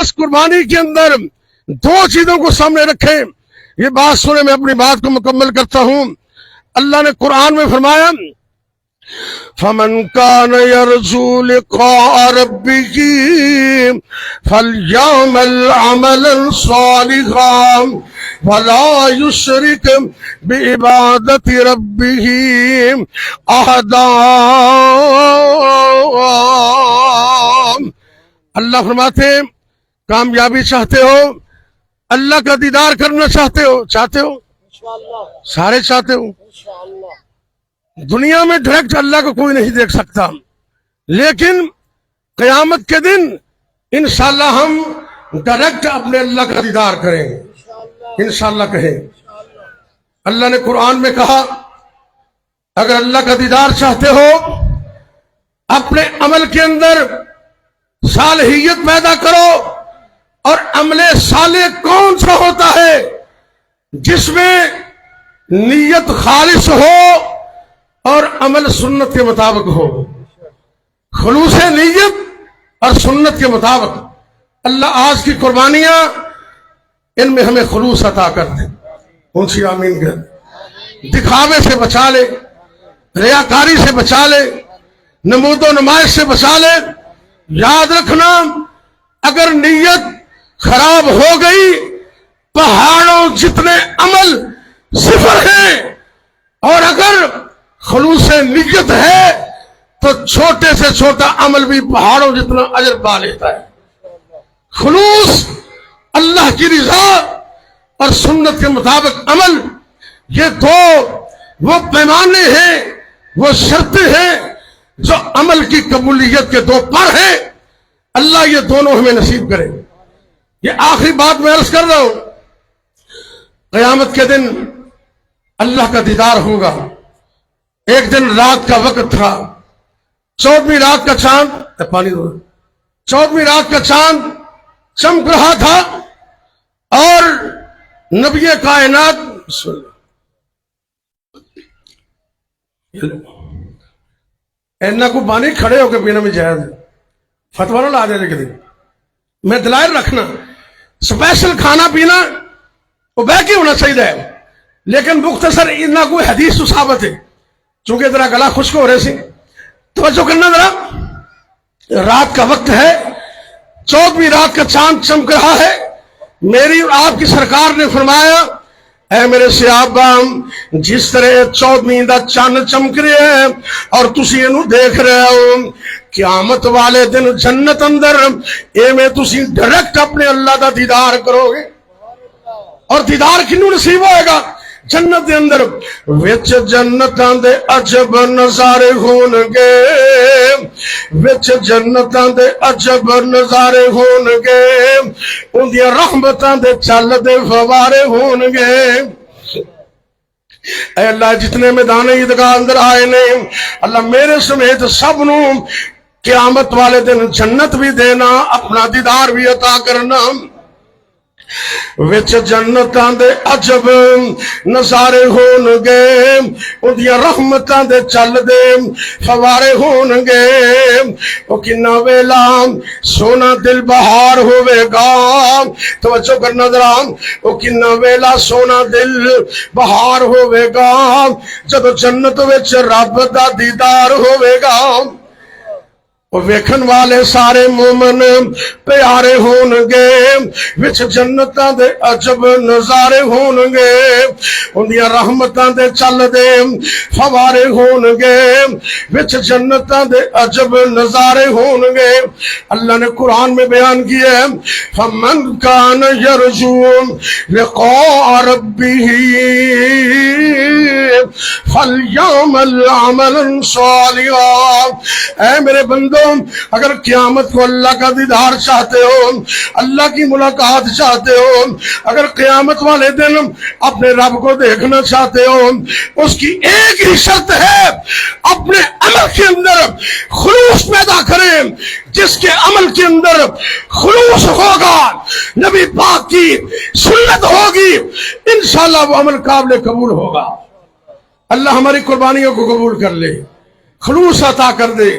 इस कुर्बानी के अंदर दो चीजों को सामने रखें। ये बात सुने, मैं अपनी बात को मुकम्मल करता हूं। अल्लाह ने कुरान में फरमाया, फमन कान यरजू लिक़ा रब्बिही फलयअमल अमलन सालिहान वला युशरिक बिइबादति रब्बिही अहदा। अल्लाह फरमाते, कामयाबी चाहते हो, अल्लाह का दीदार करना चाहते हो सारे चाहते हो। दुनिया में डायरेक्ट अल्लाह को कोई नहीं देख सकता, लेकिन क़यामत के दिन इंशाअल्लाह हम डायरेक्ट अपने अल्लाह का दीदार करेंगे, इंशाअल्लाह कहें। अल्लाह ने कुरान में कहा, अगर अल्लाह का दीदार चाहते हो, अपने अमल के अंदर सालिहियत पैदा करो। और अमले साले कौन सा होता है? जिसमें नीयत खालिस हो और अमल सुन्नत के मुताबिक हो। खुलूस नीयत और सुन्नत के मुताबिक। अल्लाह आज की कुर्बानियां, इनमें हमें खुलूस अता कर दे। ऊंची आमीन कर। दिखावे से बचा ले, रियाकारी से बचा ले, नमूदो नुमाइश से बचा ले। याद रखना, अगर नीयत खराब हो गई, पहाड़ों जितने अमल सिफर हैं। और अगर खुलूस नियत है तो छोटे से छोटा अमल भी पहाड़ों जितना अजर पा लेता है। खुलूस, अल्लाह की रिजा और सुन्नत के मुताबिक अमल, ये दो वो पैमाने हैं, वो शर्तें हैं जो अमल की कबूलियत के दो पर हैं। अल्लाह ये दोनों हमें नसीब करे। ये आखिरी बात मैं अर्ज कर रहा हूं, क़यामत के दिन अल्लाह का दीदार होगा। एक दिन रात का वक्त था, 14वीं रात का चांद, पानी दो, 14वीं रात का चांद चमक रहा था और नबी कायनात इन्ना को पानी खड़े होकर पीना में जायज है, फतवा ना ला दे। दिन मैं दलाइल रखना, स्पेशल खाना पीना वो बह के होना चाहिए, लेकिन मुख्तसर इन्ना कोई हदीस तो साबित है। चूंकि जरा गला खुश्क हो रहे सी, तवज्जो करना जरा। रात का वक्त है, 14वीं रात का चांद चमक रहा है। मेरी और आपकी सरकार ने फरमाया, ऐ मेरे सियाबा, जिस तरह 14वीं दा चंद चमक रहा है और तुसी इनू देख रहे हो, क़यामत वाले दिन जन्नत अंदर एवें तुसी डायरेक्ट अपने अल्लाह दा दीदार करोगे। और दीदार किनू नसीब होएगा? जन्नत दे अंदर विच जन्नतां दे अजब नजारे होणगे, विच जन्नतां दे अजब नजारे होणगे, उंदियां रहमतां दे चलदे फवारे होणगे। ऐ अल्लाह, जितने मैदान ईदगाह अंदर आए ने, अल्लाह मेरे समेत सब नू क़यामत वाले दिन जन्नत भी देना, अपना दीदार भी अता करना। विच जन्नतां दे अजब नजारे होणगे, उंदियां रहमतां दे चलदे फवारे होणगे। ओ किन्ना वेला सोना दिल बहार होवेगा। तवज्जो करना जरा, ओ किन्ना वेला सोना दिल बहार होवेगा, जदों जन्नत विच रब दा दीदार होवेगा। और वेखन वाले सारे मोमन प्यारे होणगे, विच जन्नतां दे अजब नजारे होणगे, उंदियां रहमतां दे चलदे फवारे होणगे, विच जन्नतां दे अजब नजारे होणगे। अल्लाह ने कुरान में बयान किया है, फमन कान यरजू लिक़ा रब्बिही फलयअमल अमलन सालिहान। ऐ मेरे बंदो, अगर क़यामत को अल्लाह का दीदार चाहते हो, अल्लाह की मुलाकात चाहते हो, अगर क़यामत वाले दिन अपने रब को देखना चाहते हो, उसकी एक ही शर्त है, अपने अमल के अंदर खुलूस पैदा करें। जिसके अमल के अंदर खुलूस होगा, नबी पाक की सुन्नत होगी, इंशाअल्लाह वो अमल काबिल कबूल होगा। अल्लाह हमारी कुर्बानियों को कबूल कर ले, खुलूस अता कर दे।